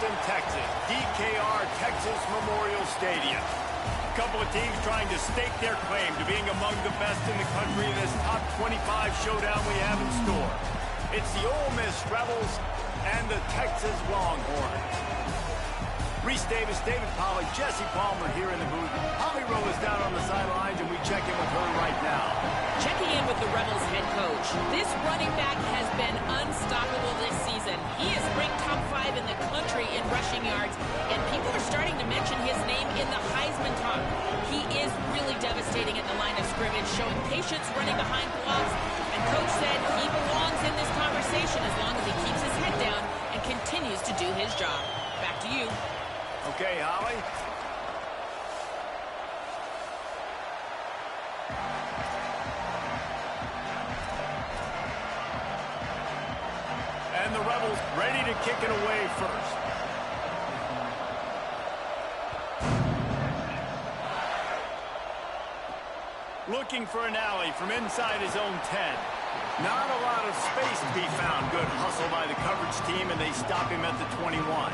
Austin, Texas, DKR Texas Memorial Stadium. A couple of teams trying to stake their claim to being among the best in the country in this top 25 showdown we have in store. It's the Ole Miss Rebels and the Texas Longhorns. Reese Davis, David Pollack, Jesse Palmer here in the booth. Holly Rowe is down on the sidelines, and we check in with her right now. Checking in with the Rebels head coach. This running back has been unstoppable this season. He is ranked top 5 in the country in rushing yards, and people are starting to mention his name in the Heisman talk. He is really devastating at the line of scrimmage, showing patience running behind blocks, and coach said he belongs in this conversation as long as he keeps his head down and continues to do his job. Back to you. Okay, Holly. And the Rebels ready to kick it away first. Looking for an alley from inside his own 10. Not a lot of space to be found. Good hustle by the coverage team, and they stop him at the 21.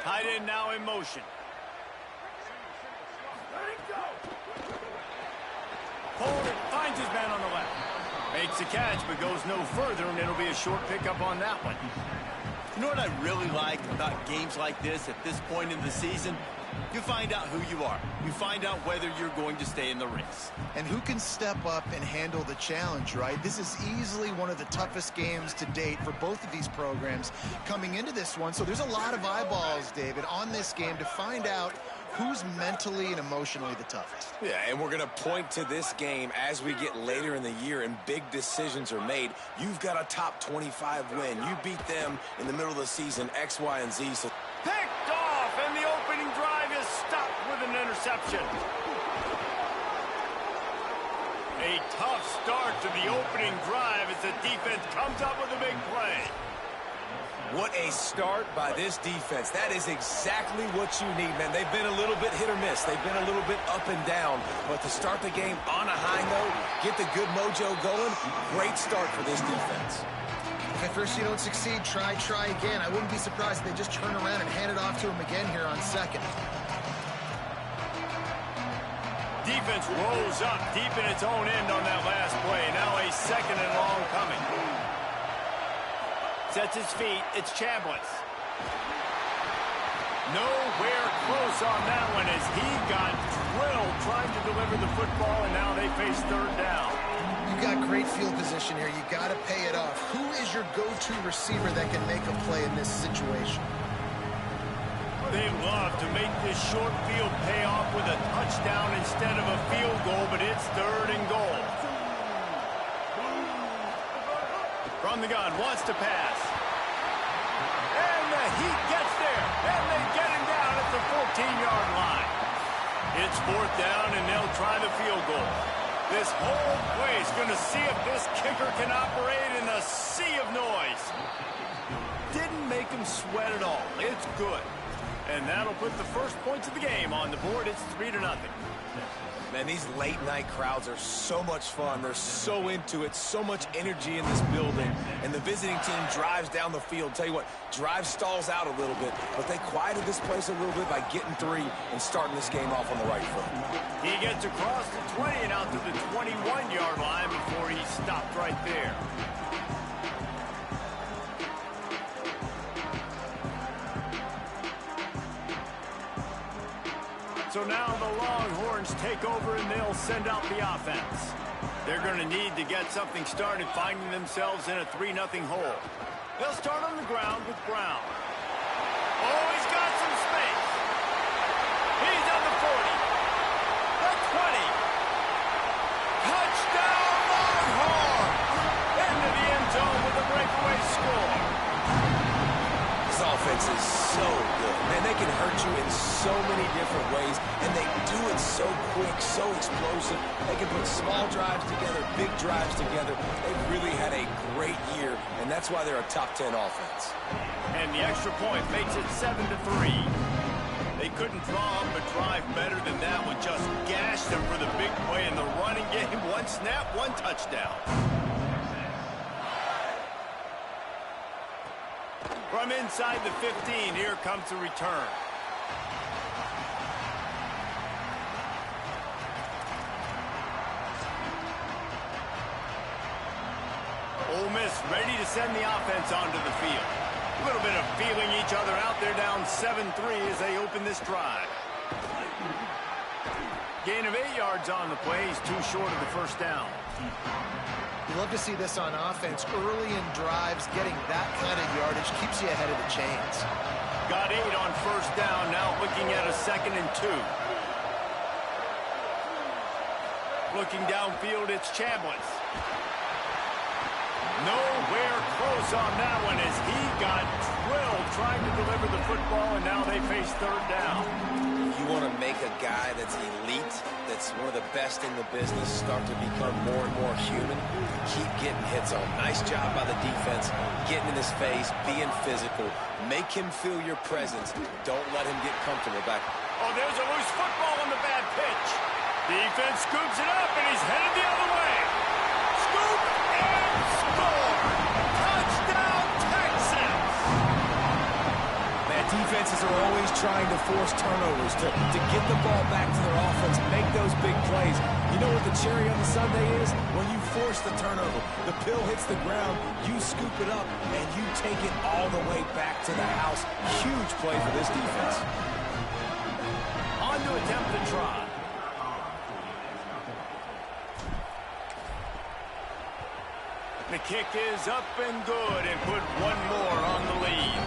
Tight end now in motion. Forward, finds his man on the left. Makes the catch, but goes no further, and it'll be a short pickup on that one. You know what I really like about games like this at this point in the season? You find out who you are. You find out whether you're going to stay in the race. And who can step up and handle the challenge, right? This is easily one of the toughest games to date for both of these programs coming into this one. So there's a lot of eyeballs, David, on this game to find out who's mentally and emotionally the toughest. Yeah, and we're going to point to this game as we get later in the year and big decisions are made. You've got a top 25 win. You beat them in the middle of the season, X, Y, and Z. So Picked off, and the opening drive is stopped with an interception. A tough start to the opening drive as the defense comes up with a big play. what a start by this defense. That is exactly what you need, man. They've been a little bit hit or miss. They've been a little bit up and down. But to start the game on a high note, get the good mojo going, great start for this defense. If at first you don't succeed, try again. I wouldn't be surprised if they just turn around and hand it off to him again here on second. Defense rolls up deep in its own end on that last play. Now a second and long coming. Sets his feet. It's Chambliss. Nowhere close on that one as he got drilled trying to deliver the football, and now they face third down. You got great field position here. You got to pay it off. Who is your go-to receiver that can make a play in this situation? They love to make this short field pay off with a touchdown instead of a field goal, but it's third and goal. From the gun, wants to pass. And the Heat gets there, and they get him down at the 14-yard line. It's fourth down, and they'll try the field goal. This whole play is going to see if this kicker can operate in a sea of noise. Didn't make him sweat at all. It's good. And that'll put the first points of the game on the board. It's 3-0. Man, these late-night crowds are so much fun. They're so into it, so much energy in this building. And the visiting team drives down the field. Tell you what, drive stalls out a little bit, but they quieted this place a little bit by getting three and starting this game off on the right foot. He gets across the 20 and out to the 21-yard line before he stopped right there. So now the Longhorns take over and they'll send out the offense. They're going to need to get something started, finding themselves in a 3-0 hole. They'll start on the ground with Brown. Oh, he's got some space. He's on the 40. The 20. Touchdown Longhorns! Into the end zone with a breakaway score. This offense is so good. Man, they can hurt you in so so many different ways, and they do it so quick, so explosive. They can put small drives together, big drives together. They've really had a great year, and that's why they're a top 10 offense. And the extra point makes it 7-3. They couldn't draw up a drive better than that one. Just gashed them for the big play in the running game. One snap, one touchdown. From inside the 15, here comes the return. Ole Miss ready to send the offense onto the field. A little bit of feeling each other out there, down 7-3 as they open this drive. Gain of 8 yards on the play. He's too short of the first down. You love to see this on offense. Early in drives, getting that kind of yardage keeps you ahead of the chains. Got 8 on first down, now looking at a 2nd and 2. Looking downfield, it's Chambliss. Nowhere close on that one as he got drilled trying to deliver the football, and now they face 3rd down. You want to make a guy that's elite, that's one of the best in the business, start to become more and more human. Keep getting hits on. Nice job by the defense, getting in his face, being physical. Make him feel your presence. Don't let him get comfortable back. Oh, there's a loose football on the bad pitch. Defense scoops it up, and he's headed the other way. Scoop and score. Touchdown, Texans. Man, defenses are always trying to force turnovers to get the ball back to their offense, make those big plays. You know what the cherry on the sundae is? When you force the turnover, the pill hits the ground, you scoop it up, and you take it all the way back to the house. Huge play for this defense. On to attempt the try. The kick is up and good and put one more on the lead.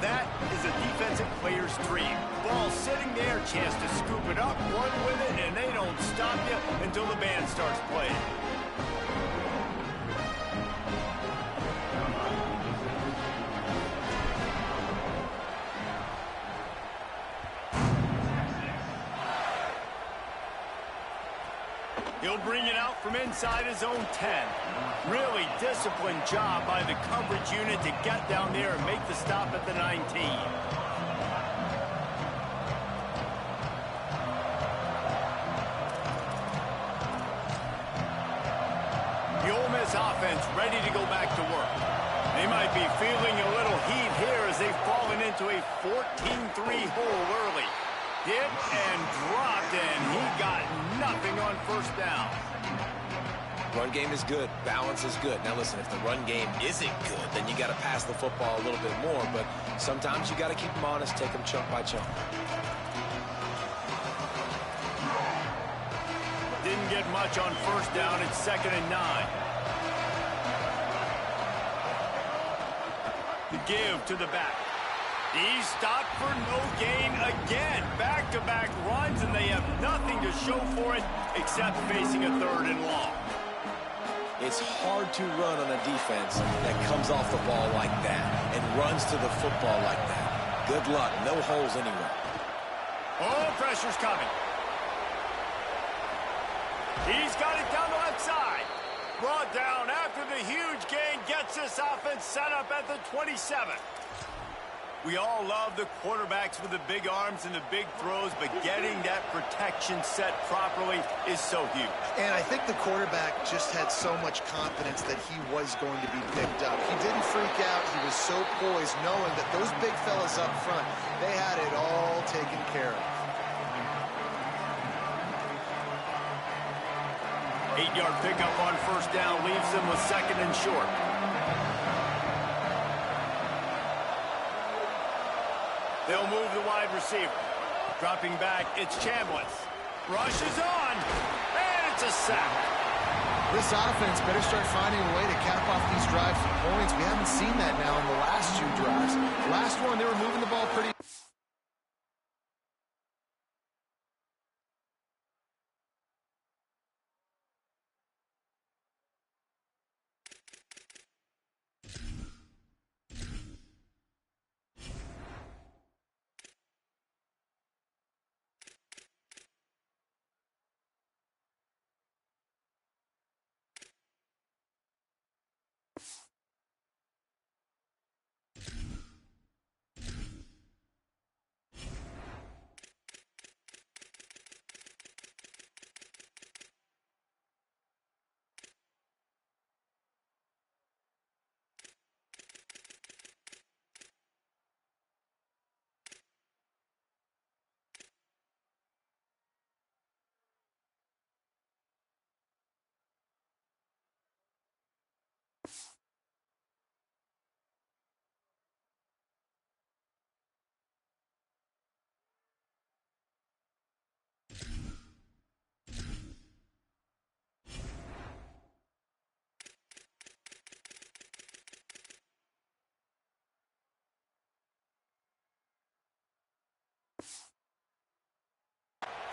That is a defensive player's dream. Ball sitting there, chance to scoop it up, run with it, and they don't stop you until the band starts playing. He'll bring it out from inside his own 10. Really disciplined job by the coverage unit to get down there and make the stop at the 19. The Ole Miss offense ready to go back to work. They might be feeling a little heat here as they've fallen into a 14-3 hole early. Hit and dropped, and he got nothing on first down. Run game is good. Balance is good. Now, listen, if the run game isn't good, then you got to pass the football a little bit more. But sometimes you got to keep them honest, take them chunk by chunk. Didn't get much on first down. It's 2nd and 9. The give to the back. He's stopped for no gain again. Back-to-back runs, and they have nothing to show for it except facing a 3rd and long. It's hard to run on a defense that comes off the ball like that and runs to the football like that. Good luck. No holes anywhere. Oh, pressure's coming. He's got it down the left side. Brought down after the huge gain gets this offense set up at the 27. We all love the quarterbacks with the big arms and the big throws, but getting that protection set properly is so huge. And I think the quarterback just had so much confidence that he was going to be picked up. He didn't freak out. He was so poised, knowing that those big fellas up front, they had it all taken care of. 8-yard pickup on first down leaves them with 2nd and short. They'll move the wide receiver. Dropping back, it's Chambliss. Rushes on, and it's a sack. This offense better start finding a way to cap off these drives with points. We haven't seen that now in the last 2 drives. Last one, they were moving the ball pretty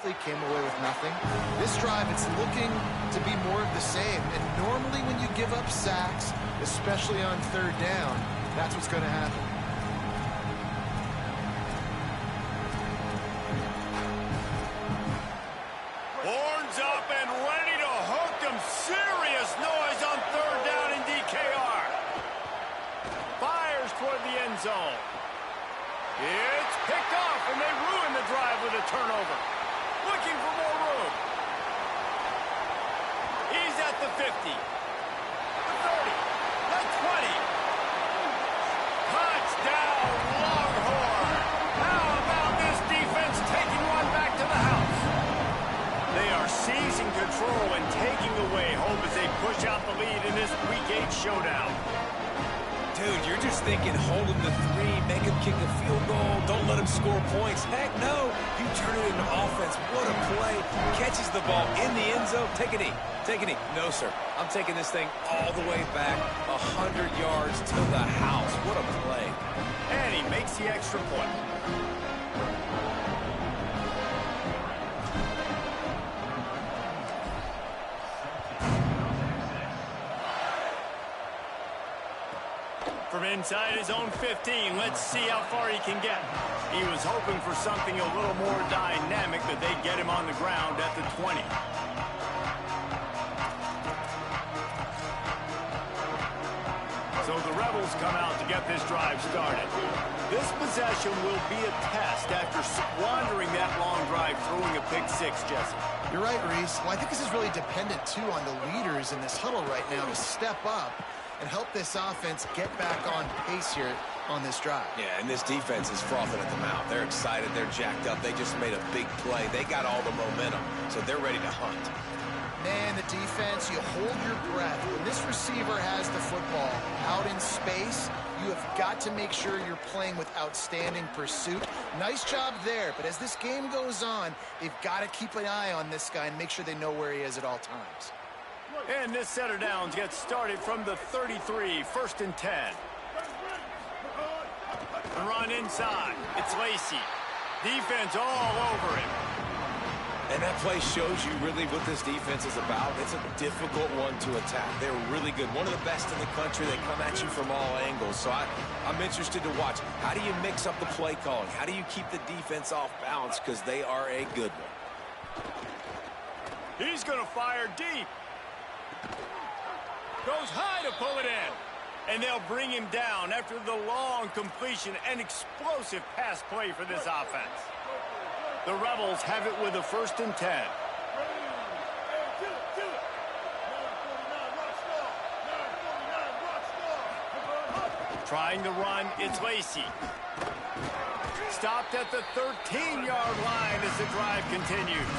They came away with nothing. This drive, it's looking to be more of the same. And normally when you give up sacks, especially on third down, that's what's going to happen. Horns up and ready to hook them. Serious noise on third down in DKR. Fires toward the end zone. It's picked off, and they ruin the drive with a turnover. Looking for more room. He's at the 50. The 30. The 20. Touchdown, Longhorn. How about this defense taking one back to the house? They are seizing control and taking away hope as they push out the lead in this Week 8 showdown. Dude, you're just thinking, hold him to 3, make him kick a field goal, don't let him score points. Heck no, you turn it into offense. What a play. Catches the ball in the end zone. Take a knee. Take a knee. No, sir. I'm taking this thing all the way back 100 yards to the house. What a play. And he makes the extra point. From inside his own 15, let's see how far he can get. He was hoping for something a little more dynamic, but they get him on the ground at the 20. So the Rebels come out to get this drive started. This possession will be a test after squandering that long drive, throwing a pick six, Jesse. You're right, Reese. Well, I think this is really dependent, too, on the leaders in this huddle right now to step up and help this offense get back on pace here on this drive. Yeah, and this defense is frothing at the mouth. They're excited. They're jacked up. They just made a big play. They got all the momentum, so they're ready to hunt. Man, the defense, you hold your breath. When this receiver has the football out in space, you have got to make sure you're playing with outstanding pursuit. Nice job there, but as this game goes on, they've got to keep an eye on this guy and make sure they know where he is at all times. And this set of downs gets started from the 33, 1st and 10. The run inside. It's Lacy. Defense all over him. And that play shows you really what this defense is about. It's a difficult one to attack. They're really good. One of the best in the country. They come at you from all angles. So I'm interested to watch. How do you mix up the play calling? How do you keep the defense off balance? Because they are a good one. He's going to fire deep. Goes high to pull it in. And they'll bring him down after the long completion and explosive pass play for this offense. The Rebels have it with a 1st and 10. Trying to run, it's Lacy. Stopped at the 13-yard line as the drive continues.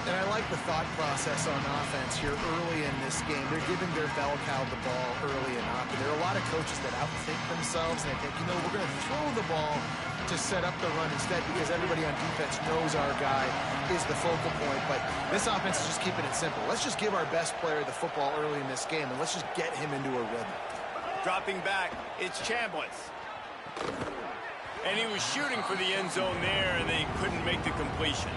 And I like the thought process on offense here early in this game. They're giving their bell cow the ball early and often. There are a lot of coaches that outthink themselves and they think, you know, we're going to throw the ball to set up the run instead because everybody on defense knows our guy is the focal point. But this offense is just keeping it simple. Let's just give our best player the football early in this game and let's just get him into a rhythm. Dropping back, it's Chambliss. And he was shooting for the end zone there and they couldn't make the completion.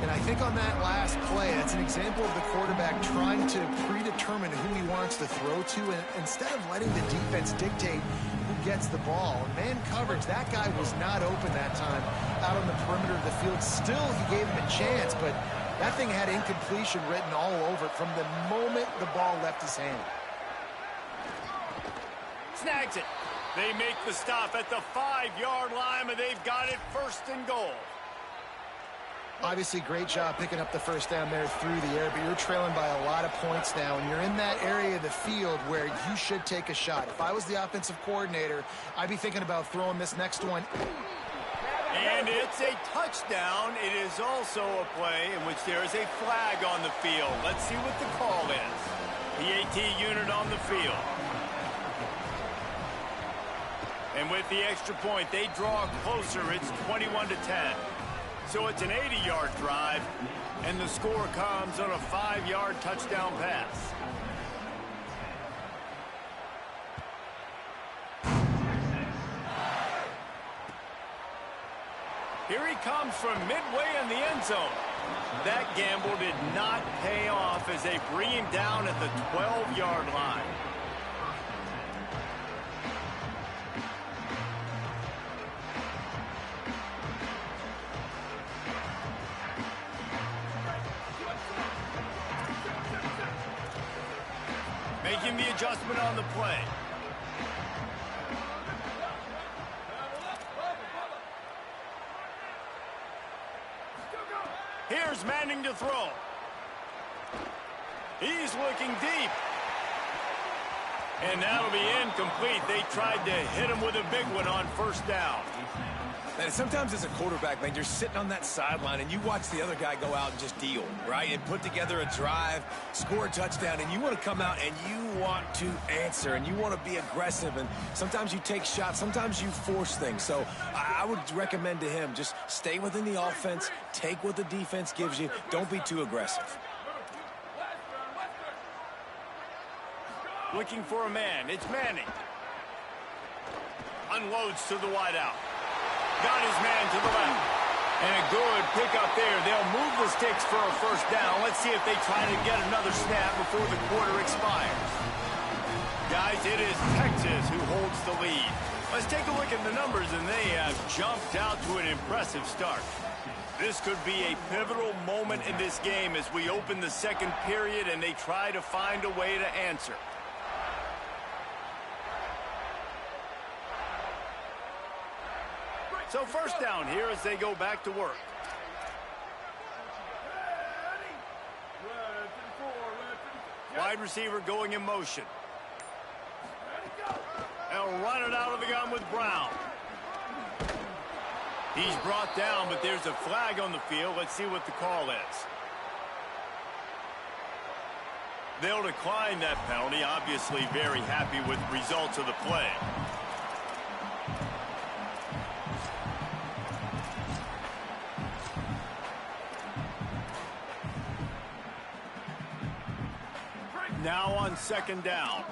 And I think on that last play, that's an example of the quarterback trying to predetermine who he wants to throw to, and instead of letting the defense dictate who gets the ball. Man coverage, that guy was not open that time out on the perimeter of the field. Still, he gave him a chance, but that thing had incompletion written all over it from the moment the ball left his hand. Snags it. They make the stop at the 5-yard line, and they've got it 1st and goal. Obviously, great job picking up the first down there through the air, but you're trailing by a lot of points now, and you're in that area of the field where you should take a shot. If I was the offensive coordinator, I'd be thinking about throwing this next one. And it's a touchdown. It is also a play in which there is a flag on the field. Let's see what the call is. The AT unit on the field. And with the extra point, they draw closer. It's 21-10. So it's an 80-yard drive, and the score comes on a 5-yard touchdown pass. Here he comes from midway in the end zone. That gamble did not pay off as they bring him down at the 12-yard line. Making the adjustment on the play. Here's Manning to throw. He's looking deep. And that'll be incomplete. They tried to hit him with a big one on 1st down. Man, sometimes as a quarterback, man, you're sitting on that sideline and you watch the other guy go out and just deal, right? And put together a drive, score a touchdown, and you want to come out and you want to answer and you want to be aggressive. And sometimes you take shots, sometimes you force things. So I would recommend to him, just stay within the offense, take what the defense gives you. Don't be too aggressive. Looking for a man. It's Manning. Unloads to the wideout. Got his man to the left. And a good pickup there. They'll move the sticks for a 1st down. Let's see if they try to get another snap before the quarter expires. Guys, it is Texas who holds the lead. Let's take a look at the numbers, and they have jumped out to an impressive start. This could be a pivotal moment in this game as we open the 2nd period and they try to find a way to answer. So 1st down here as they go back to work. Wide receiver going in motion. They'll run it out of the gun with Brown. He's brought down, but there's a flag on the field. Let's see what the call is. They'll decline that penalty. Obviously very happy with the results of the play. Now on 2nd down.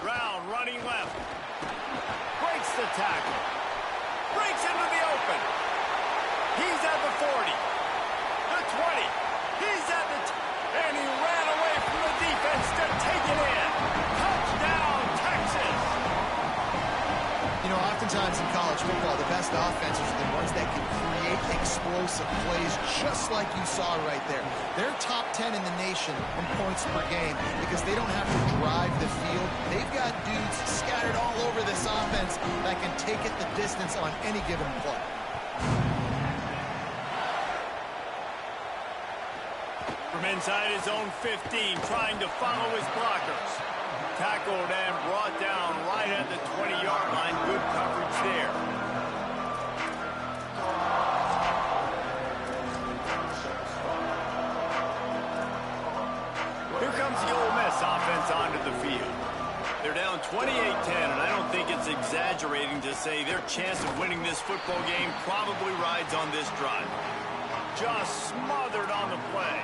Brown running left. Breaks the tackle. Breaks into the open. He's at the 40. The 20. He's at the... and he ran away from the defense to take it in. Touchdown, Texas. You know, oftentimes in college football, the best offenses are the ones that can create explosive plays just like you saw right there. They're top 10 in the nation in points per game because they don't have to drive the field. They've got dudes scattered all over this offense that can take it the distance on any given play. From inside his own 15, trying to follow his blockers. Tackled and brought down right at the 20-yard line. Good coverage there. Here comes the Ole Miss offense onto the field. They're down 28-10, and I don't think it's exaggerating to say their chance of winning this football game probably rides on this drive. Just smothered on the play.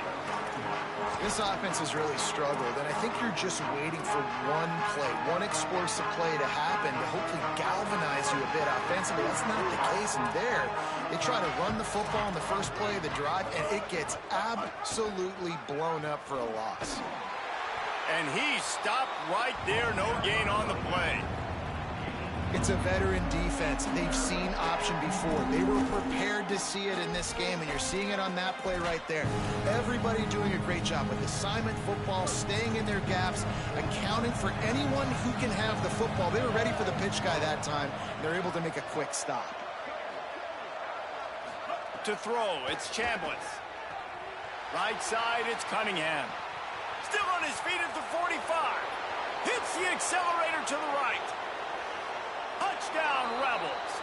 This offense has really struggled, and I think you're just waiting for one play, one explosive play to happen to hopefully galvanize you a bit offensively. That's not the case in there. They try to run the football in the first play of the drive, and it gets absolutely blown up for a loss. And he stopped right there. No gain on the play. It's a veteran defense. They've seen option before. They were prepared to see it in this game, and you're seeing it on that play right there. Everybody doing a great job with assignment football, staying in their gaps, accounting for anyone who can have the football. They were ready for the pitch guy that time. They're able to make a quick stop. To throw, it's Chambliss. Right side, it's Cunningham. Still on his feet at the 45. Hits the accelerator to the right. Touchdown, Rebels.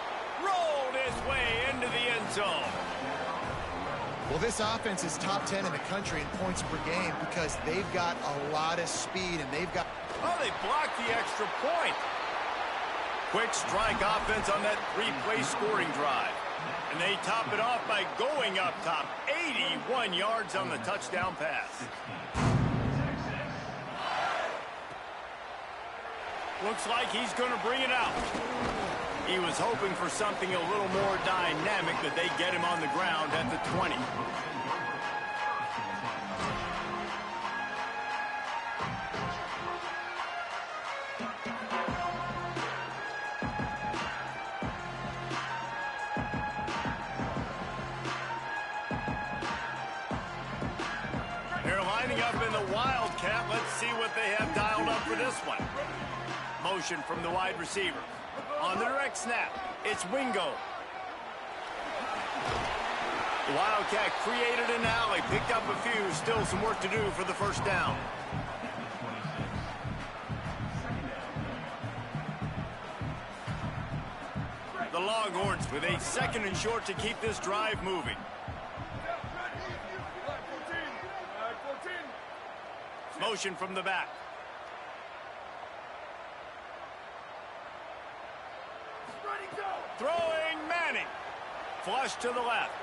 Rolled his way into the end zone. Well, this offense is top 10 in the country in points per game because they've got a lot of speed, and they've got... Oh, they blocked the extra point. Quick strike offense on that three-play scoring drive. And they top it off by going up top. 81 yards on the touchdown pass. Looks like he's going to bring it out. He was hoping for something a little more dynamic, but they get him on the ground at the 20. They're lining up in the Wildcat. Let's see what they have dialed up for this one. Motion from the wide receiver. On the direct snap, it's Wingo. The Wildcat created an alley, picked up a few, still some work to do for the first down. The Longhorns with a second and short to keep this drive moving. Motion from the back. Throwing Manning. Flush to the left.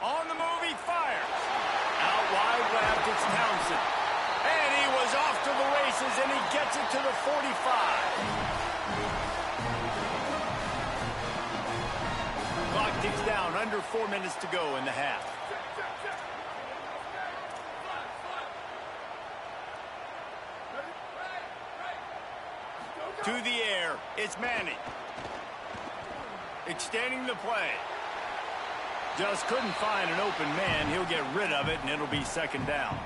On the move, he fires. Out wide left, it's Townsend. And he was off to the races, and he gets it to the 45. Clock ticks down, under 4 minutes to go in the half. To the air, it's Manning. Extending the play. Just couldn't find an open man. He'll get rid of it, and it'll be second down.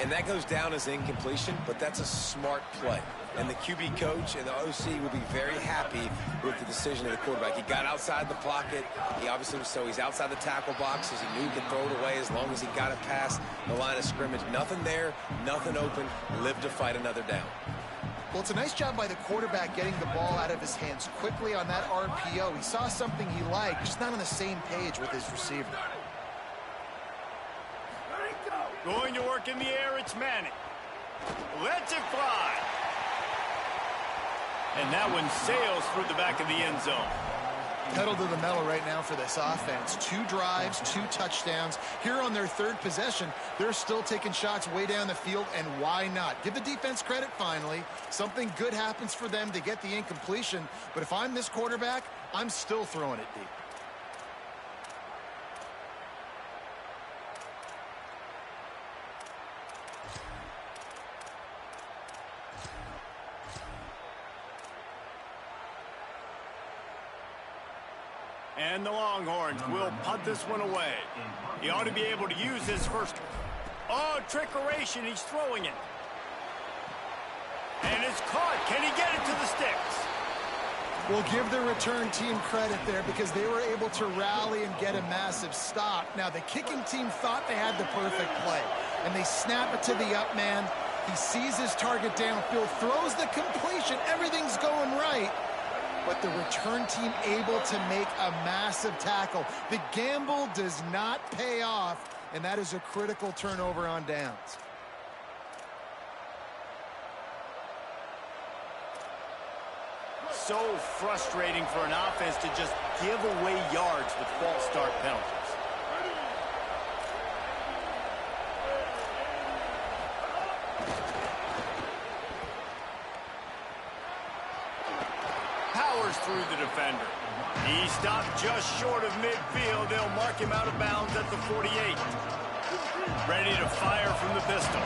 And that goes down as incompletion, but that's a smart play. And the QB coach and the OC will be very happy with the decision of the quarterback. He got outside the pocket. He obviously was so he's outside the tackle box, as he knew he could throw it away as long as he got it past the line of scrimmage. Nothing there, nothing open. Live to fight another down. Well, it's a nice job by the quarterback getting the ball out of his hands quickly on that RPO. He saw something he liked, just not on the same page with his receiver. Going to work in the air, it's Manning. Lets it fly. And that one sails through the back of the end zone. Pedal to the metal right now for this offense. 2 drives, 2 touchdowns. Here on their third possession, they're still taking shots way down the field, and why not? Give the defense credit finally. Something good happens for them to get the incompletion, but if I'm this quarterback, I'm still throwing it deep. And the Longhorns will punt this one away. He ought to be able to use his first. Oh, trickeration. He's throwing it. And it's caught. Can he get it to the sticks? We'll give the return team credit there because they were able to rally and get a massive stop. Now, the kicking team thought they had the perfect play, and they snap it to the up man. He sees his target downfield, throws the completion. Everything's going right. But the return team able to make a massive tackle. The gamble does not pay off, and that is a critical turnover on downs. So frustrating for an offense to just give away yards with false start penalties. Powers through the defender. He stopped just short of midfield. They'll mark him out of bounds at the 48. Ready to fire from the pistol.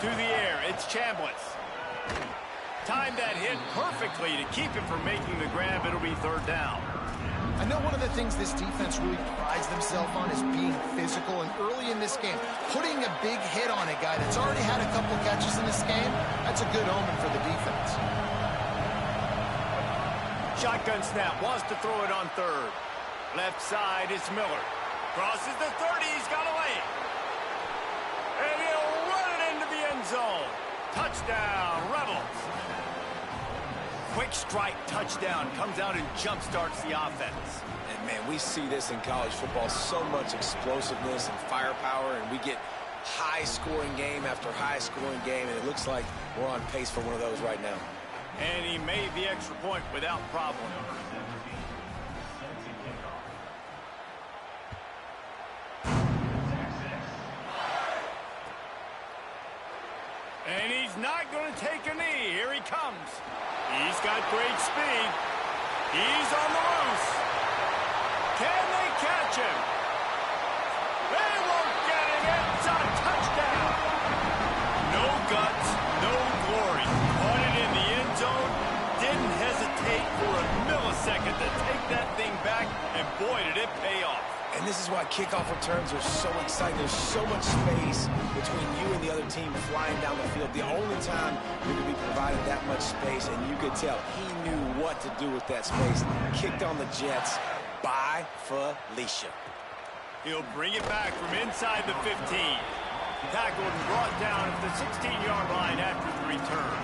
To the air, it's Chambliss. timed that hit perfectly to keep him from making the grab. It'll be third down. I know one of the things this defense really prides themselves on is being physical, and early in this game, putting a big hit on a guy that's already had a couple catches in this game, that's a good omen for the defense. Shotgun snap, wants to throw it on third. Left side, it's Miller. Crosses the 30, he's got a lane. And he'll run it into the end zone. Touchdown, Rebels. Quick strike touchdown comes out and jump-starts the offense. And, man, we see this in college football, so much explosiveness and firepower, and we get high-scoring game after high-scoring game, and it looks like we're on pace for one of those right now. And he made the extra point without problem. And he's not going to take a knee. Here he comes. He's got great speed. He's on the loose. Can they catch him? They won't get him. It's a touchdown. No guts, no glory. Caught it in the end zone. Didn't hesitate for a millisecond to take that thing back. And boy, did it pay off. And this is why kickoff returns are so exciting. There's so much space between you and the other team flying down the field. The only time you're going to be provided that much space, and you could tell he knew what to do with that space. Kicked on the Jets by Felicia. He'll bring it back from inside the 15. Tackled and brought down at the 16-yard line after the return.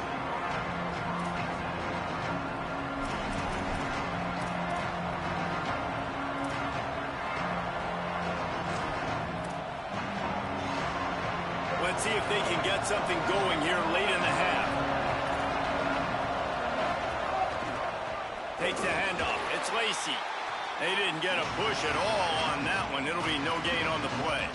Let's see if they can get something going here late in the half. Takes the handoff. It's Lacy. They didn't get a push at all on that one. It'll be no gain on the play.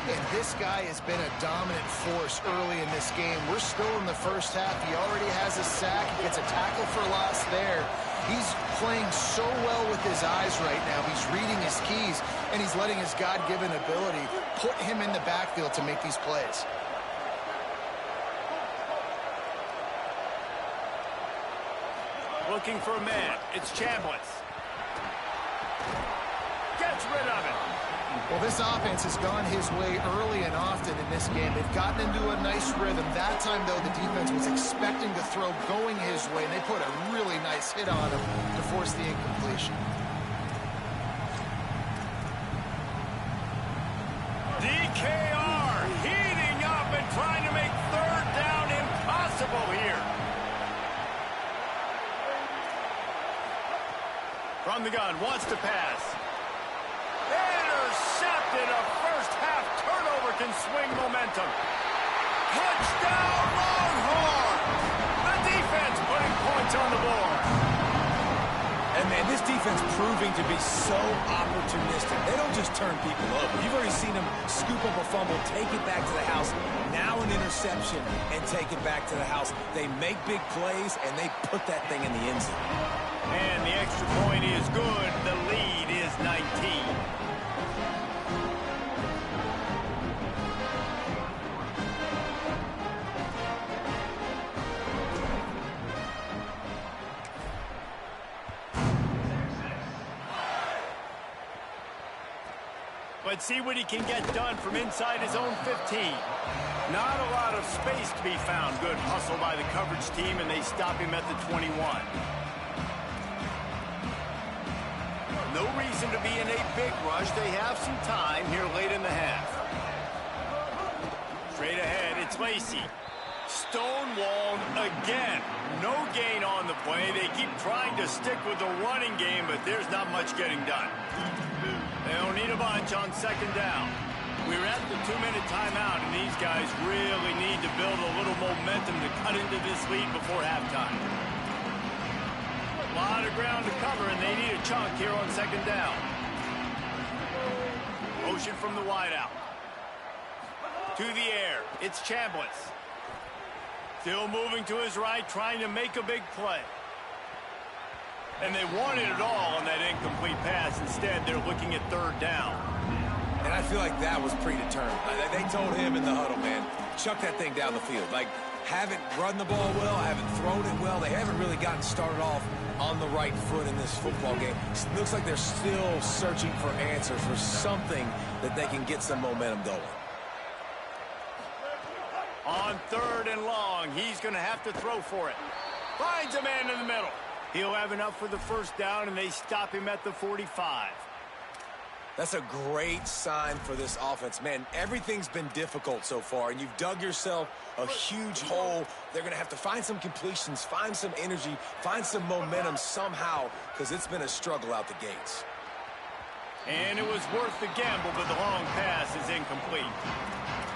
And this guy has been a dominant force early in this game. We're still in the first half. He already has a sack. He gets a tackle for loss there. He's playing so well with his eyes right now. He's reading his keys, and he's letting his God-given ability put him in the backfield to make these plays. Looking for a man. It's Chambliss. Gets rid of it. Well, this offense has gone his way early and often in this game. They've gotten into a nice rhythm. That time, though, the defense was expecting to throw going his way, and they put a really nice hit on him to force the incompletion. DKR heating up and trying to make third down impossible here. From the gun, wants to pass. Intercepted. A first-half turnover can swing momentum. Touchdown, Longhorns! The defense putting points on the board. And, man, this defense proving to be so opportunistic. They don't just turn people over. You've already seen them scoop up a fumble, take it back to the house, now an interception, and take it back to the house. They make big plays, and they put that thing in the end zone. And the extra point is good. The lead is 19. Let's see what he can get done from inside his own 15. Not a lot of space to be found. Good hustle by the coverage team, and they stop him at the 21. No reason to be in a big rush. They have some time here late in the half. Straight ahead, it's Lacy. Stonewalled again. No gain on the play. They keep trying to stick with the running game, but there's not much getting done. They don't need a bunch on second down. We're at the 2-minute timeout, and these guys really need to build a little momentum to cut into this lead before halftime. A lot of ground to cover, and they need a chunk here on second down. Motion from the wideout. To the air. It's Chambliss. Still moving to his right, trying to make a big play. And they wanted it all on that incomplete pass. Instead, they're looking at third down. And I feel like that was predetermined. They told him in the huddle, man, chuck that thing down the field. Like, haven't run the ball well, haven't thrown it well. They haven't really gotten started off on the right foot in this football game. It looks like they're still searching for answers, for something that they can get some momentum going. On 3rd and long, he's going to have to throw for it. Finds a man in the middle. He'll have enough for the first down, and they stop him at the 45. That's a great sign for this offense. Man, everything's been difficult so far, and you've dug yourself a huge hole. They're going to have to find some completions, find some energy, find some momentum somehow, because it's been a struggle out the gates. And it was worth the gamble, but the long pass is incomplete.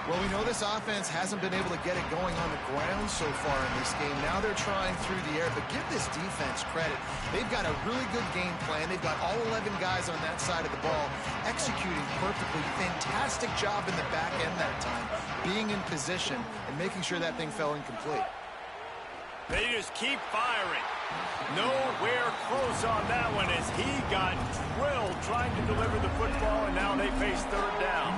Well, we know this offense hasn't been able to get it going on the ground so far in this game. Now they're trying through the air, but give this defense credit. They've got a really good game plan. They've got all 11 guys on that side of the ball executing perfectly. Fantastic job in the back end that time, being in position and making sure that thing fell incomplete. They just keep firing. Nowhere close on that one as he got drilled trying to deliver the football, and now they face 3rd down.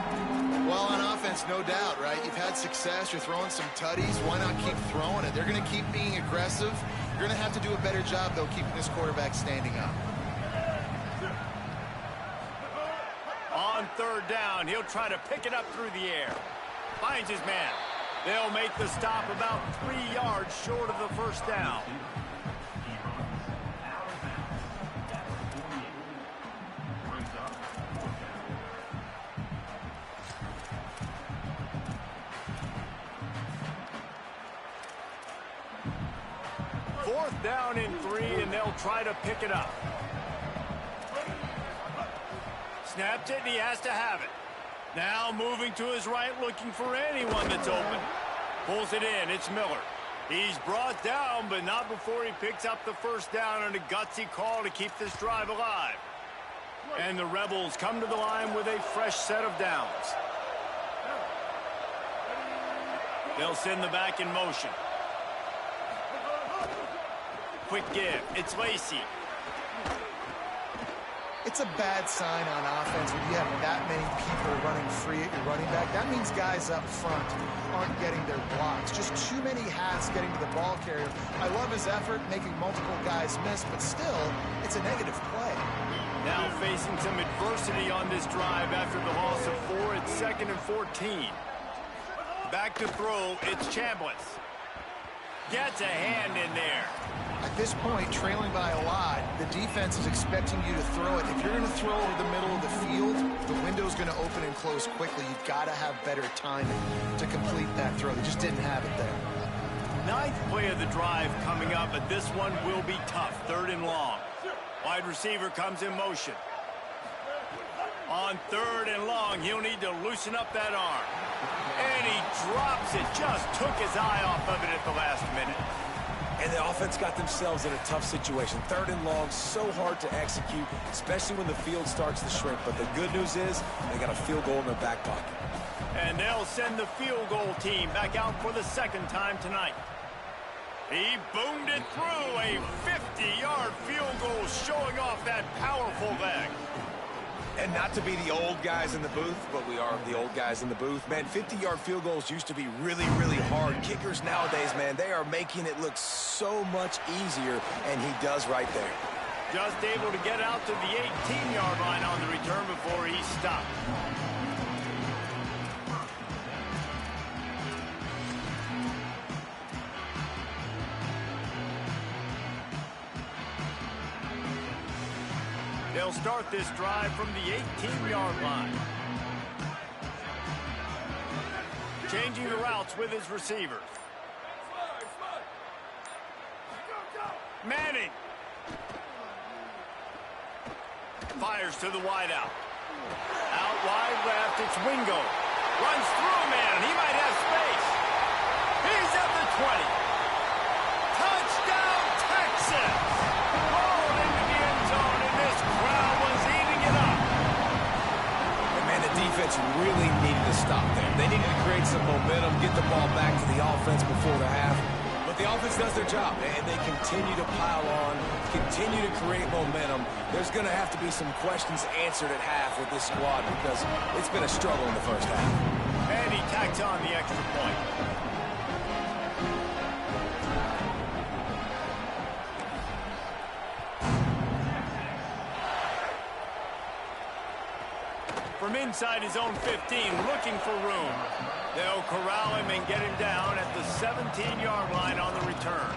Well, on offense, no doubt, right? You've had success. You're throwing some tutties. Why not keep throwing it? They're going to keep being aggressive. You're going to have to do a better job, though, keeping this quarterback standing up. On 3rd down, he'll try to pick it up through the air. Finds his man. They'll make the stop about 3 yards short of the first down. Fourth down and 3, and they'll try to pick it up. Snaps it, and he has to have it. Now moving to his right, looking for anyone that's open. Pulls it in. It's Miller. He's brought down, but not before he picks up the first down on a gutsy call to keep this drive alive. And the Rebels come to the line with a fresh set of downs. They'll send the back in motion. Quick give. It's Lacy. It's a bad sign on offense when you have that many people running free at your running back. That means guys up front aren't getting their blocks. Just too many hats getting to the ball carrier. I love his effort, making multiple guys miss, but still, it's a negative play. Now facing some adversity on this drive after the loss of 4 at 2nd and 14. Back to throw, it's Chambliss. Gets a hand in there. At this point, trailing by a lot, the defense is expecting you to throw it. If you're going to throw over the middle of the field, the window's going to open and close quickly. You've got to have better timing to complete that throw. They just didn't have it there. 9th play of the drive coming up, but this one will be tough. 3rd and long. Wide receiver comes in motion. On 3rd and long, he'll need to loosen up that arm. And he drops it. Just took his eye off of it at the last minute. And the offense got themselves in a tough situation. 3rd and long, so hard to execute, especially when the field starts to shrink. But the good news is they got a field goal in their back pocket. And they'll send the field goal team back out for the 2nd time tonight. He boomed it through a 50-yard field goal, showing off that powerful leg. And not to be the old guys in the booth, but we are the old guys in the booth. Man, 50-yard field goals used to be really, really hard. Kickers nowadays, man, they are making it look so much easier, and he does right there. Just able to get out to the 18-yard line on the return before he stopped. They'll start this drive from the 18-yard line. Changing the routes with his receivers. Manning. Fires to the wideout. Out wide left, it's Wingo. Runs through a man, he might have space. He's at the 20. Touchdown, Texas! Rolled into the end zone, and this crowd was eating it up. And man, the defense really needed to stop there. They needed to create some momentum, get the ball back to the offense before the half. But the offense does their job, and they continue to pile on, continue to create momentum. There's going to have to be some questions answered at half with this squad because it's been a struggle in the first half. And he tacks on the extra point. From inside his own 15, looking for room. They'll corral him and get him down at the 17-yard line on the return.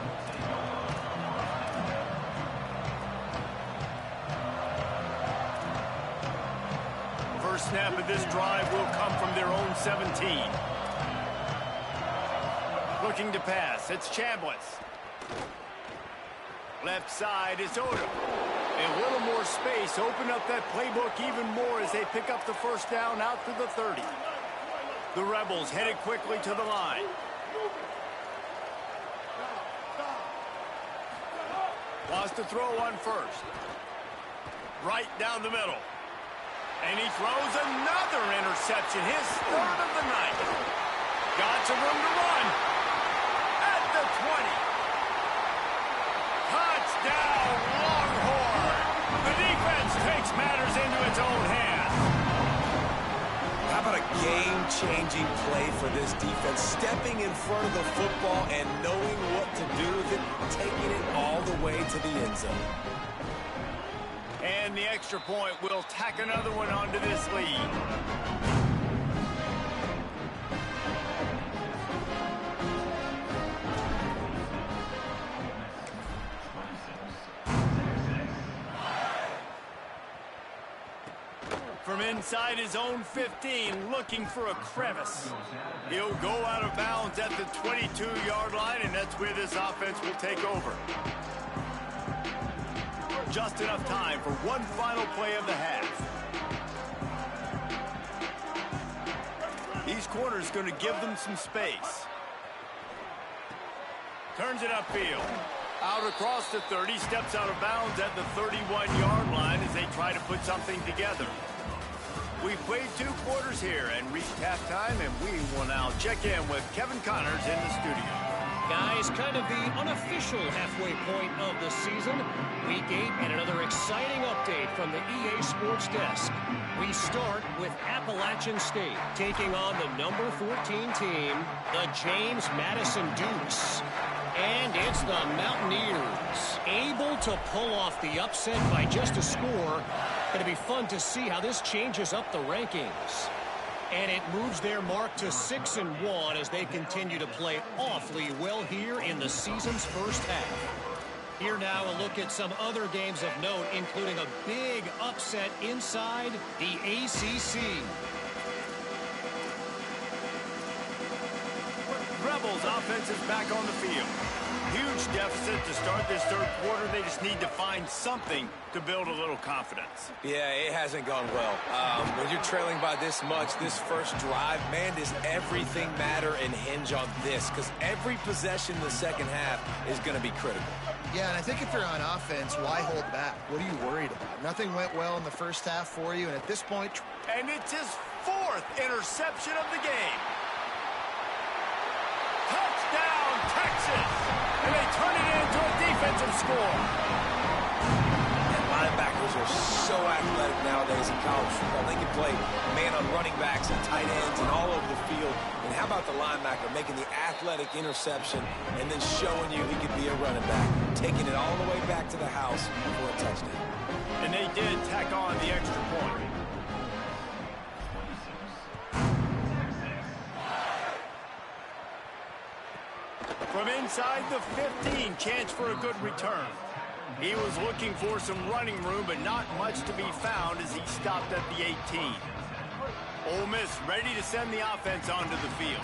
First snap of this drive will come from their own 17. Looking to pass, it's Chambliss. Left side is Odom. A little more space, open up that playbook even more as they pick up the first down out to the 30. The Rebels headed quickly to the line. Wants to throw on first. Right down the middle. And he throws another interception, his third of the night. Got some room to run. At the 20. Touchdown, Longhorn. The defense takes matters into its own hands. How about a game-changing play for this defense? Stepping in front of the football and knowing what to do with it, taking it all the way to the end zone. And the extra point will tack another one onto this lead. From inside his own 15, looking for a crevice. He'll go out of bounds at the 22-yard line, and that's where this offense will take over. Just enough time for one final play of the half. These corners going to give them some space. Turns it upfield. Out across the 30, steps out of bounds at the 31-yard line as they try to put something together. We've played 2 quarters here and reached halftime, and we will now check in with Kevin Connors in the studio. Guys, kind of the unofficial halfway point of the season. Week 8 and another exciting update from the EA Sports Desk. We start with Appalachian State taking on the number 14 team, the James Madison Dukes. And it's the Mountaineers able to pull off the upset by just a score. Going to be fun to see how this changes up the rankings. And it moves their mark to 6-1 as they continue to play awfully well here in the season's first half. Here now a look at some other games of note, including a big upset inside the ACC. Rebels offense is back on the field. Huge deficit to start this third quarter. They just need to find something to build a little confidence. Yeah, it hasn't gone well. When you're trailing by this much, this first drive, man, does everything matter and hinge on this? Because every possession in the second half is going to be critical. Yeah, and I think if you're on offense, why hold back? What are you worried about? Nothing went well in the first half for you, and at this point... And it's his 4th interception of the game. Touchdown, Texas! And they turn it into a defensive score. And linebackers are so athletic nowadays in college football. They can play man on running backs and tight ends and all over the field. And how about the linebacker making the athletic interception and then showing you he could be a running back, taking it all the way back to the house for a touchdown. And they did tack on the extra point. From inside the 15, chance for a good return. He was looking for some running room, but not much to be found as he stopped at the 18. Ole Miss ready to send the offense onto the field.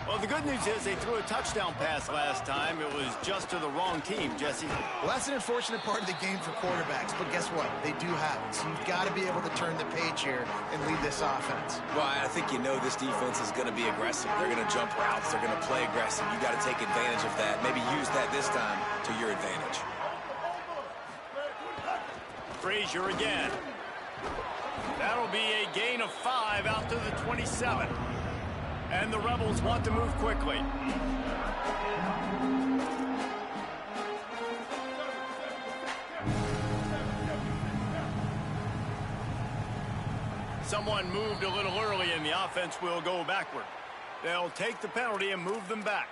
Well, the good news is they threw a touchdown pass last time. It was just to the wrong team, Jesse. Well, that's an unfortunate part of the game for quarterbacks, but guess what? They do have it, so you've got to be able to turn the page here and lead this offense. Well, I think you know this defense is going to be aggressive. They're going to jump routes. They're going to play aggressive. You got to take advantage of that. Maybe use that this time to your advantage. Frazier again. That'll be a gain of 5 out to the 27. And the Rebels want to move quickly. Someone moved a little early and the offense will go backward. They'll take the penalty and move them back.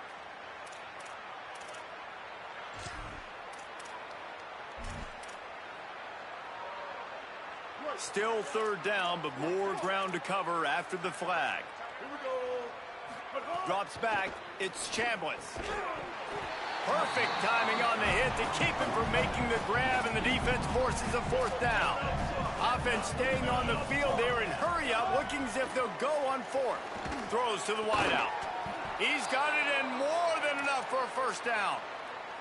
Still third down, but more ground to cover after the flag. Drops back. It's Chambliss. Perfect timing on the hit to keep him from making the grab, and the defense forces a fourth down. Offense staying on the field there in hurry up, looking as if they'll go on fourth. Throws to the wideout. He's got it, and more than enough for a first down.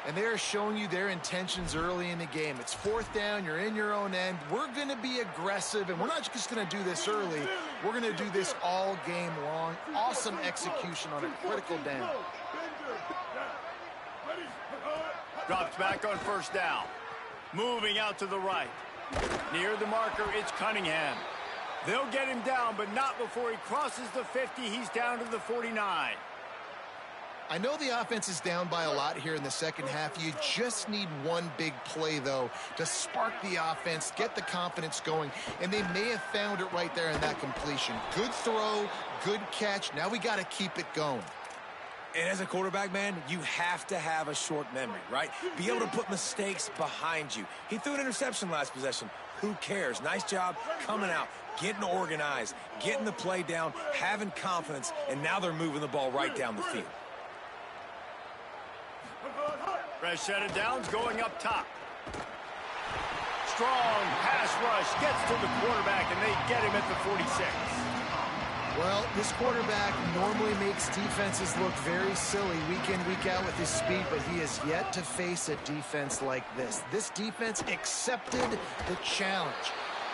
And they're showing you their intentions early in the game. It's fourth down. You're in your own end. We're going to be aggressive, and we're not just going to do this early. We're going to do this all game long. Awesome execution on a critical down. Drops back on first down. Moving out to the right. Near the marker, it's Cunningham. They'll get him down, but not before he crosses the 50. He's down to the 49. I know the offense is down by a lot here in the second half. You just need one big play, though, to spark the offense, get the confidence going, and they may have found it right there in that completion. Good throw, good catch. Now we got to keep it going. And as a quarterback, man, you have to have a short memory, right? Be able to put mistakes behind you. He threw an interception last possession. Who cares? Nice job coming out, getting organized, getting the play down, having confidence, and now they're moving the ball right down the field. Fresh set of downs going up top. Strong pass rush gets to the quarterback, and they get him at the 46. Well, this quarterback normally makes defenses look very silly week in, week out with his speed, but he has yet to face a defense like this. This defense accepted the challenge.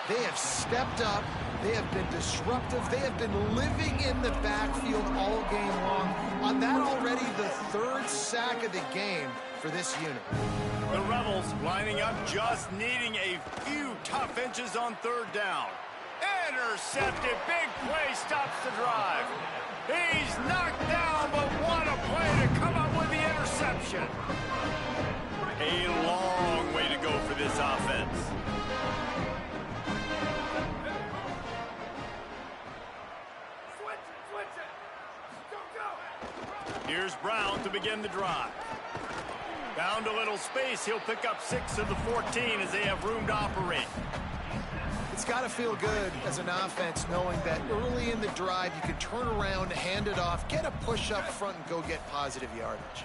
They have stepped up. They have been disruptive. They have been living in the backfield all game long. On that already, the third sack of the game for this unit. The Rebels lining up, just needing a few tough inches on third down. Intercepted. Big play stops the drive. He's knocked down, but what a play to come up with the interception. A long way to go for this offense. Here's Brown to begin the drive. Found a little space. He'll pick up 6 of the 14 as they have room to operate. It's got to feel good as an offense knowing that early in the drive you can turn around, hand it off, get a push up front, and go get positive yardage.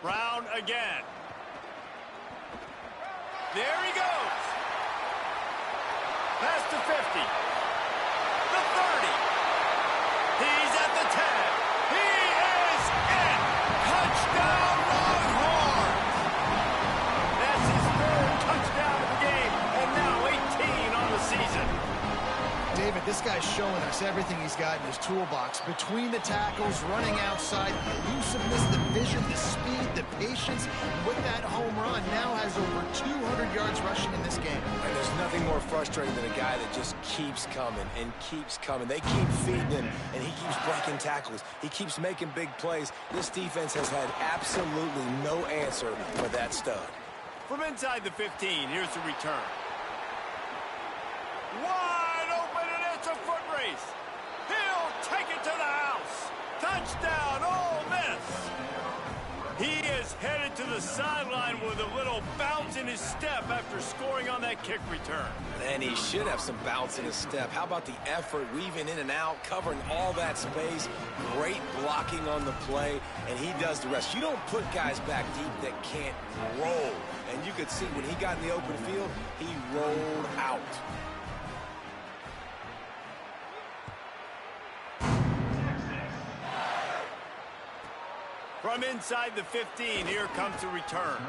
Brown again. There he goes. Past the 50. The 30. He's at the 10. He is in. Touchdown, Longhorns. That's his third touchdown of the game, and now 18 on the season. David, this guy's showing us everything he's got in his toolbox. Between the tackles, running outside, the elusiveness, the vision, the speed, the patience. With that home run, now has over 200 yards rushing in this game. And there's nothing more frustrating than a guy that just keeps coming and keeps coming. They keep feeding him, and he keeps breaking tackles. He keeps making big plays. This defense has had absolutely no answer for that stud. From inside the 15, here's the return. Wide open, and it's a foot race. He'll take it to the house. Touchdown, Ole Miss. He is headed to the sideline with a little bounce in his step after scoring on that kick return. And he should have some bounce in his step. How about the effort, weaving in and out, covering all that space, great blocking on the play, and he does the rest. You don't put guys back deep that can't roll. And you could see when he got in the open field, he rolled out. From inside the 15, here comes the return.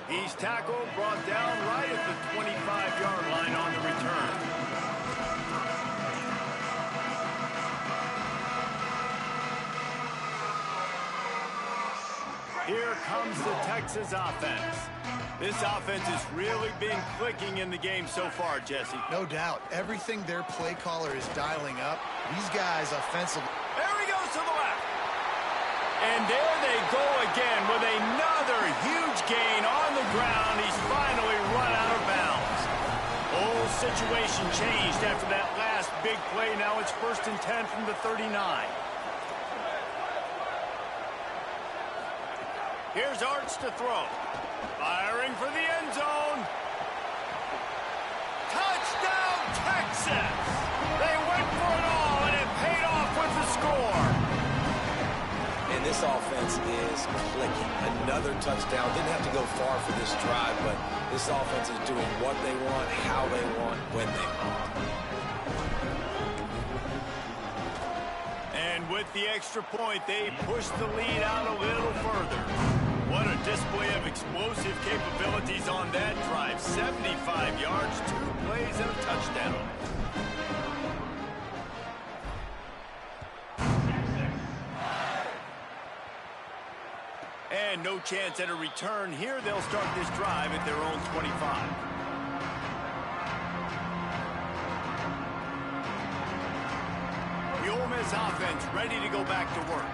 He's tackled, brought down right at the 25-yard line on the return. Here comes the Texas offense. This offense has really been clicking in the game so far, Jesse. No doubt. Everything their play caller is dialing up. These guys offensively. There he goes to the left. And there they go again with another huge gain on the ground. He's finally run out of bounds. Whole situation changed after that last big play. Now it's 1st and 10 from the 39. Here's Arch to throw. Firing for the end zone. success. They went for it all, and it paid off with the score. And this offense is clicking. Another touchdown. Didn't have to go far for this drive, but this offense is doing what they want, how they want, when they want. And with the extra point, they push the lead out a little further. What a display of explosive capabilities on that drive. 75 yards, 2 plays, and a touchdown. And no chance at a return here. They'll start this drive at their own 25. The Ole Miss offense ready to go back to work.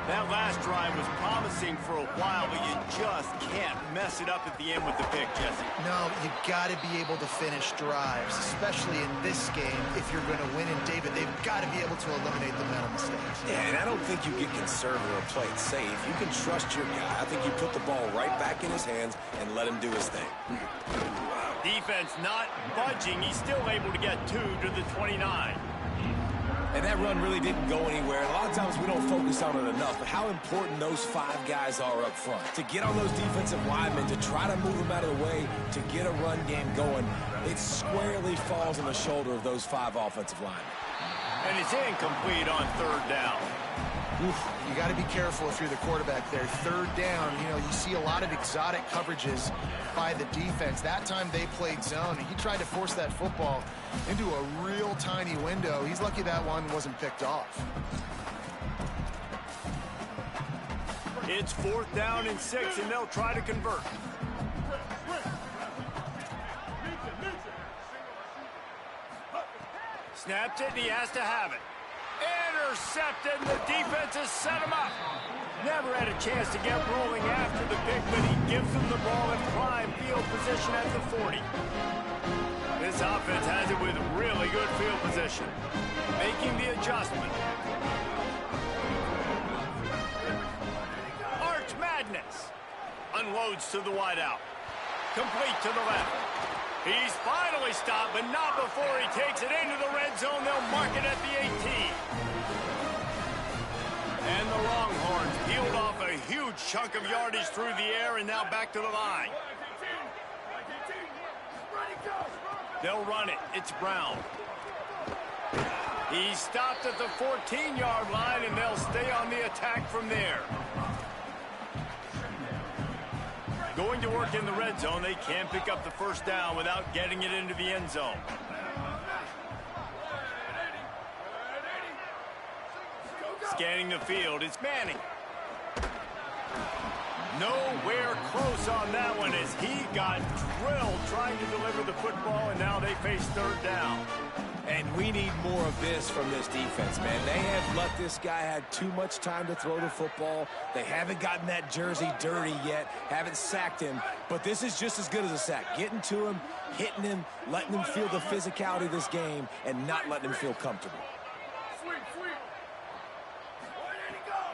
That last drive was promising for a while, but you just can't mess it up at the end with the pick, Jesse. No, you got to be able to finish drives, especially in this game. If you're going to win, and David, they've got to be able to eliminate the mental mistakes. Yeah, and I don't think you get conservative or play it safe. You can trust your guy. I think you put the ball right back in his hands and let him do his thing. Defense not budging. He's still able to get 2 to the 29. And that run really didn't go anywhere. A lot of times we don't focus on it enough, but how important those 5 guys are up front. To get on those defensive linemen, to try to move them out of the way, to get a run game going, it squarely falls on the shoulder of those 5 offensive linemen. And it's incomplete on 3rd down. You got to be careful if you're the quarterback there. 3rd down, you see a lot of exotic coverages by the defense. That time they played zone, and he tried to force that football into a real tiny window. He's lucky that one wasn't picked off. It's 4th down and 6, and they'll try to convert. Snapped it, and he has to have it. Intercepted, and the defense has set him up. Never had a chance to get rolling after the pick, but he gives them the ball in prime field position at the 40. This offense has it with really good field position. Making the adjustment. Arch Madness. Unloads to the wideout. Complete to the left. He's finally stopped, but not before he takes it into the red zone. They'll mark it at the 18. And the Longhorns peeled off a huge chunk of yardage through the air and now back to the line. They'll run it. It's Brown. He stopped at the 14-yard line, and they'll stay on the attack from there. Going to work in the red zone, they can't pick up the 1st down without getting it into the end zone. Scanning the field, it's Manning. Nowhere close on that one as he got drilled trying to deliver the football, and now they face 3rd down. And we need more of this from this defense, man. They have let this guy have too much time to throw the football. They haven't gotten that jersey dirty yet, haven't sacked him. But this is just as good as a sack. Getting to him, hitting him, letting him feel the physicality of this game, and not letting him feel comfortable.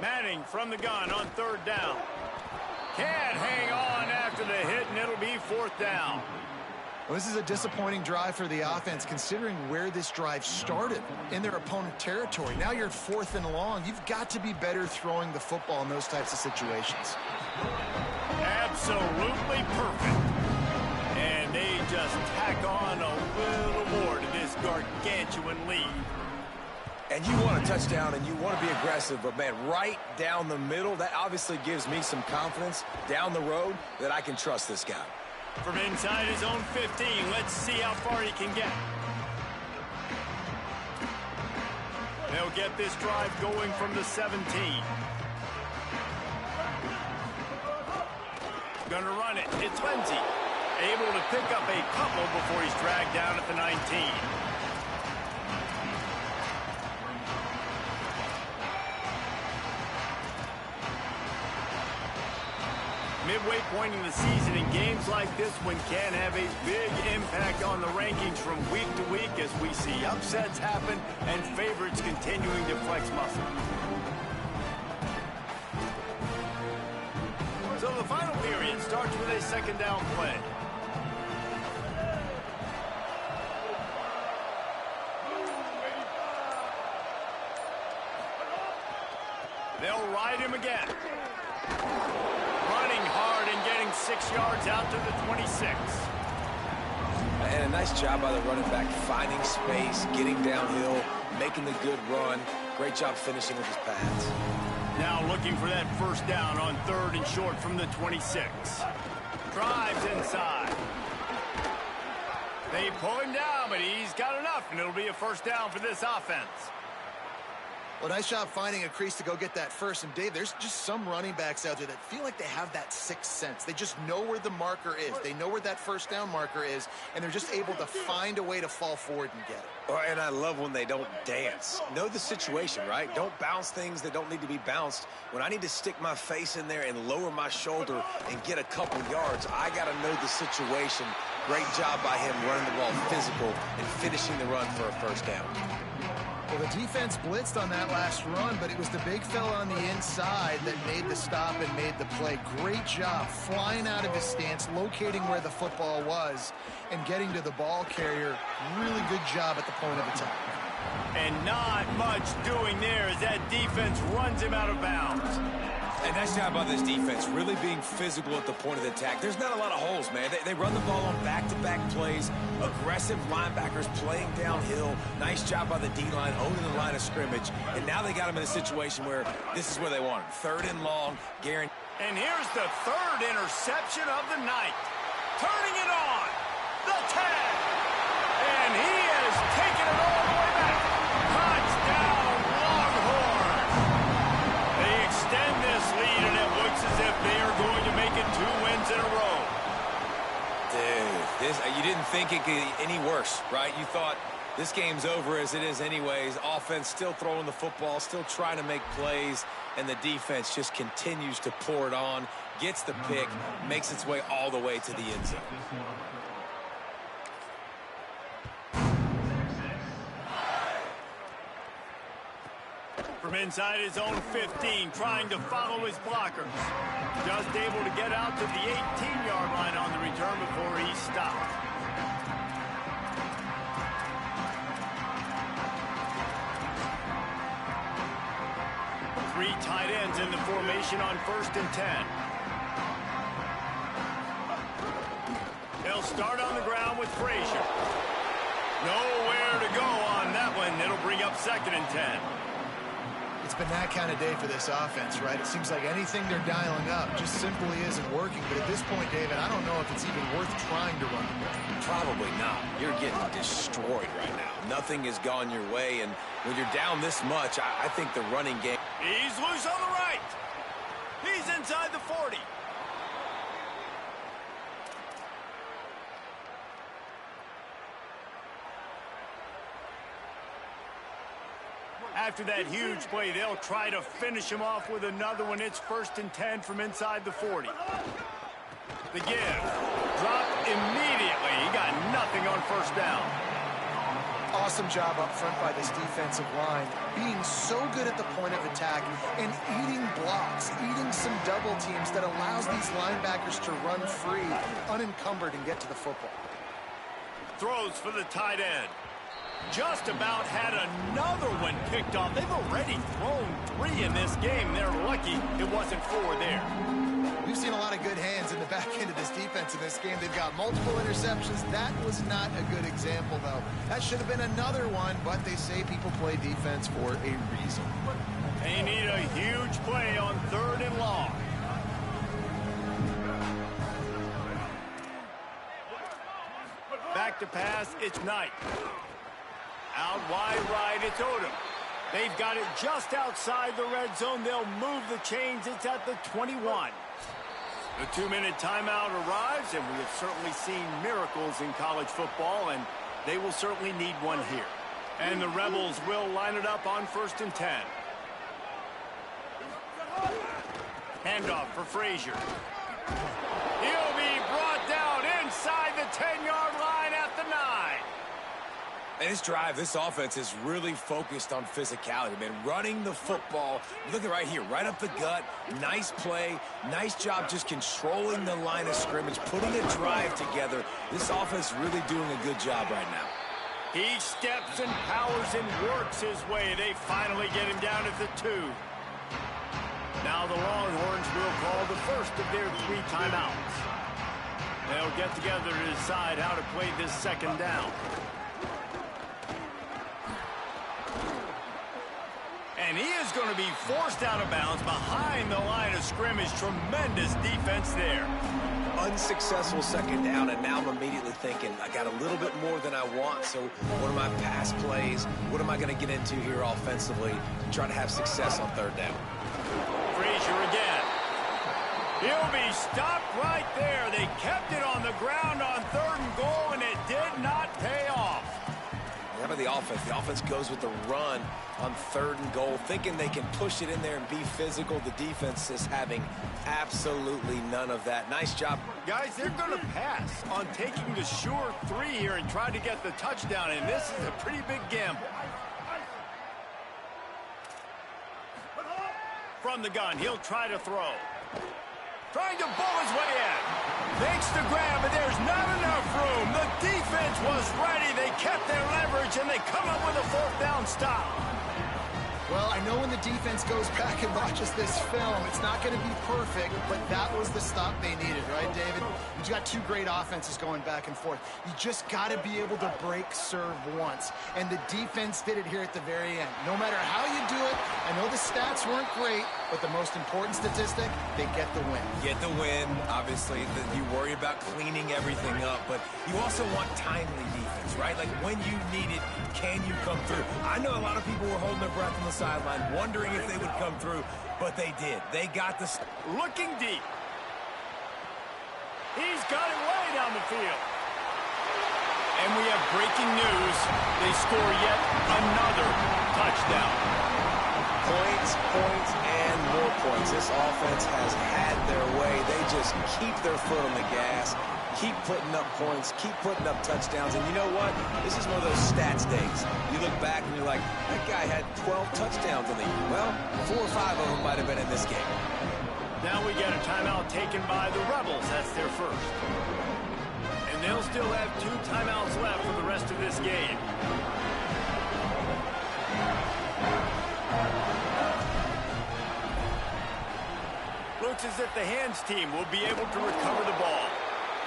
Manning from the gun on 3rd down. Can't hang on after the hit, and it'll be 4th down. Well, this is a disappointing drive for the offense, considering where this drive started in their opponent territory. Now you're at 4th and long. You've got to be better throwing the football in those types of situations. Absolutely perfect. And they just tack on a little more to this gargantuan lead. And you want a touchdown and you want to be aggressive, but, man, right down the middle, that obviously gives me some confidence down the road that I can trust this guy. From inside his own 15, let's see how far he can get. They'll get this drive going from the 17. Gonna run it. It's Lindsey. Able to pick up a couple before he's dragged down at the 19. Midway point in the season, in games like this one can have a big impact on the rankings from week to week as we see upsets happen and favorites continuing to flex muscle. So the final period starts with a 2nd down play. him again. Running hard and getting 6 yards out to the 26. And a nice job by the running back, finding space, getting downhill, making the good run. Great job finishing with his pads. Now looking for that first down on 3rd and short from the 26. Drives inside. They pull him down, but he's got enough, and it'll be a first down for this offense. Well, nice job finding a crease to go get that first. And, Dave, there's just some running backs out there that feel like they have that sixth sense. They just know where the marker is. They know where that first down marker is, and they're just able to find a way to fall forward and get it. Oh, and I love when they don't dance. Know the situation, right? Don't bounce things that don't need to be bounced. When I need to stick my face in there and lower my shoulder and get a couple yards, I got to know the situation. Great job by him running the ball physical and finishing the run for a first down. Well, the defense blitzed on that last run, but it was the big fella on the inside that made the stop and made the play. Great job flying out of his stance, locating where the football was, and getting to the ball carrier. Really good job at the point of attack. And not much doing there as that defense runs him out of bounds. And nice job by this defense, really being physical at the point of the attack. There's not a lot of holes, man. They run the ball on back-to-back plays, aggressive linebackers playing downhill. Nice job by the D-line, owning the line of scrimmage. And now they got him in a situation where this is where they want him. 3rd and long, guaranteed. And here's the 3rd interception of the night. Turning it on, the 10. And he has taken it all the way back. Touchdown, Longhorns. They extend this lead, and it looks as if they are going to make it 2 wins in a row. Dude, you didn't think it could get any worse, right? You thought this game's over as it is anyways. Offense still throwing the football, still trying to make plays, and the defense just continues to pour it on, gets the pick, makes its way all the way to the end zone. From inside his own 15, trying to follow his blockers. Just able to get out to the 18-yard line on the return before he stopped. Three tight ends in the formation on 1st and 10. They'll start on the ground with Frazier. Nowhere to go on that one. It'll bring up 2nd and 10. It's been that kind of day for this offense, right? It seems like anything they're dialing up just simply isn't working. But at this point, David, I don't know if it's even worth trying to run the ball. Probably not. You're getting destroyed right now. Nothing has gone your way, and when you're down this much, I think the running game... He's loose on the right. He's inside the 40. After that huge play, they'll try to finish him off with another one. It's 1st and 10 from inside the 40. The give. Drop immediately. He got nothing on 1st down. Awesome job up front by this defensive line, being so good at the point of attack and eating blocks, eating some double teams that allows these linebackers to run free, unencumbered, and get to the football. Throws for the tight end. Just about had another one picked off. They've already thrown 3 in this game. They're lucky it wasn't 4 there. We've seen a lot of good hands in the back end of this defense in this game. They've got multiple interceptions. That was not a good example, though. That should have been another one, but they say people play defense for a reason. They need a huge play on 3rd and long. Back to pass, it's Knight. Out wide right, it's Odom. They've got it just outside the red zone. They'll move the chains. It's at the 21. The 2-minute timeout arrives, and we have certainly seen miracles in college football, and they will certainly need one here. And the Rebels will line it up on 1st and 10. Handoff for Frazier. He'll be brought down inside the 10-yard line at the 9. And this drive, this offense is really focused on physicality, man. Running the football. Look at right here, right up the gut. Nice play. Nice job just controlling the line of scrimmage, putting a drive together. This offense really doing a good job right now. He steps and powers and works his way. They finally get him down at the 2. Now the Longhorns will call the first of their 3 timeouts. They'll get together to decide how to play this second down. And he is going to be forced out of bounds behind the line of scrimmage. Tremendous defense there. Unsuccessful second down, and now I'm immediately thinking, I got a little bit more than I want, so what are my pass plays? What am I going to get into here offensively to try to have success on third down? Frazier again. He'll be stopped right there. They kept it on the ground on 3rd and goal, and it did not pay off. How about the offense? The offense goes with the run on 3rd and goal, thinking they can push it in there and be physical. The defense is having absolutely none of that. Nice job. Guys, they're going to pass on taking the sure 3 here and try to get the touchdown, and this is a pretty big gamble. From the gun, he'll try to throw. Trying to bull his way in. Makes the grab, but there's not enough room. The defense was ready. They kept their leverage, and they come up with a 4th down stop. Well, I know when the defense goes back and watches this film, it's not going to be perfect, but that was the stop they needed, right, David? You've got 2 great offenses going back and forth. You just got to be able to break serve once, and the defense did it here at the very end. No matter how you do it, I know the stats weren't great, but the most important statistic, they get the win. Get the win. Obviously, you worry about cleaning everything up, but you also want timely defense, right? Like when you need it, can you come through? I know a lot of people were holding their breath on the sideline, wondering if they would come through, but they did. They got the... Looking deep. He's got it way down the field. And we have breaking news. They score yet another touchdown. Points, and more points. This offense has had their way. They just keep their foot on the gas, keep putting up points, keep putting up touchdowns. And you know what? This is one of those stats days. You look back and you're like, that guy had 12 touchdowns in the year. Well, 4 or 5 of them might have been in this game. Now we get a timeout taken by the Rebels. That's their first. And they'll still have 2 timeouts left for the rest of this game. Looks as if the hands team will be able to recover the ball.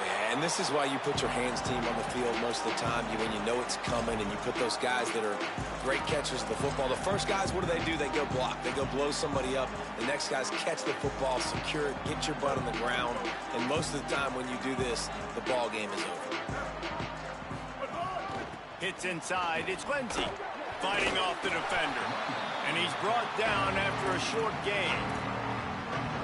Yeah, and this is why you put your hands team on the field most of the time. When you know it's coming, and you put those guys that are great catchers of the football. The first guys, what do? They go block. They go blow somebody up. The next guys catch the football, secure it, get your butt on the ground. And most of the time when you do this, the ball game is over. Hits inside. It's Lindsey fighting off the defender. And he's brought down after a short gain.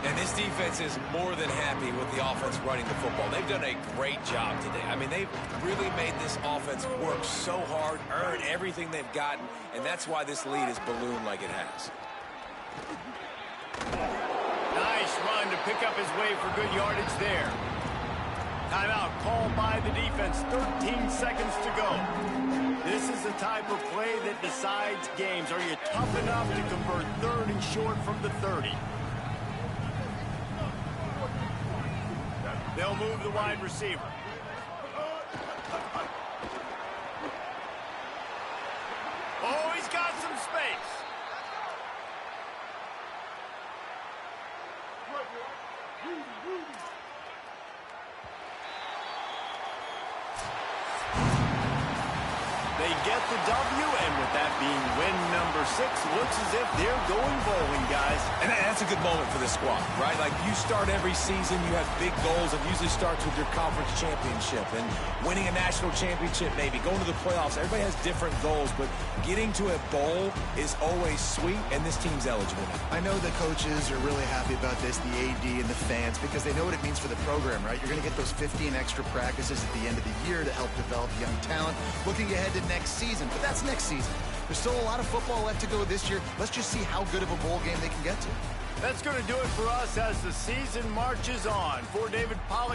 And this defense is more than happy with the offense running the football. They've done a great job today. I mean, they've really made this offense work so hard, earn everything they've gotten, and that's why this lead is ballooned like it has. Nice run to pick up his way for good yardage there. Timeout called by the defense. 13 seconds to go. This is the type of play that decides games. Are you tough enough to convert 3rd and short from the 30? They'll move the wide receiver. Oh, he's got some space. They get the W, and with that being win number 6, looks as if they're going bowling, guys. And that's a good moment for this squad, right? Like, you start every season, you have big goals. It usually starts with your conference championship and winning a national championship, maybe going to the playoffs. Everybody has different goals, but getting to a bowl is always sweet, and this team's eligible now. I know the coaches are really happy about this, the AD and the fans, because they know what it means for the program, right? You're going to get those 15 extra practices at the end of the year to help develop young talent. Looking ahead to next season, but that's next season. There's still a lot of football left to go this year. Let's just see how good of a bowl game they can get to. That's going to do it for us as the season marches on. For David Pollack.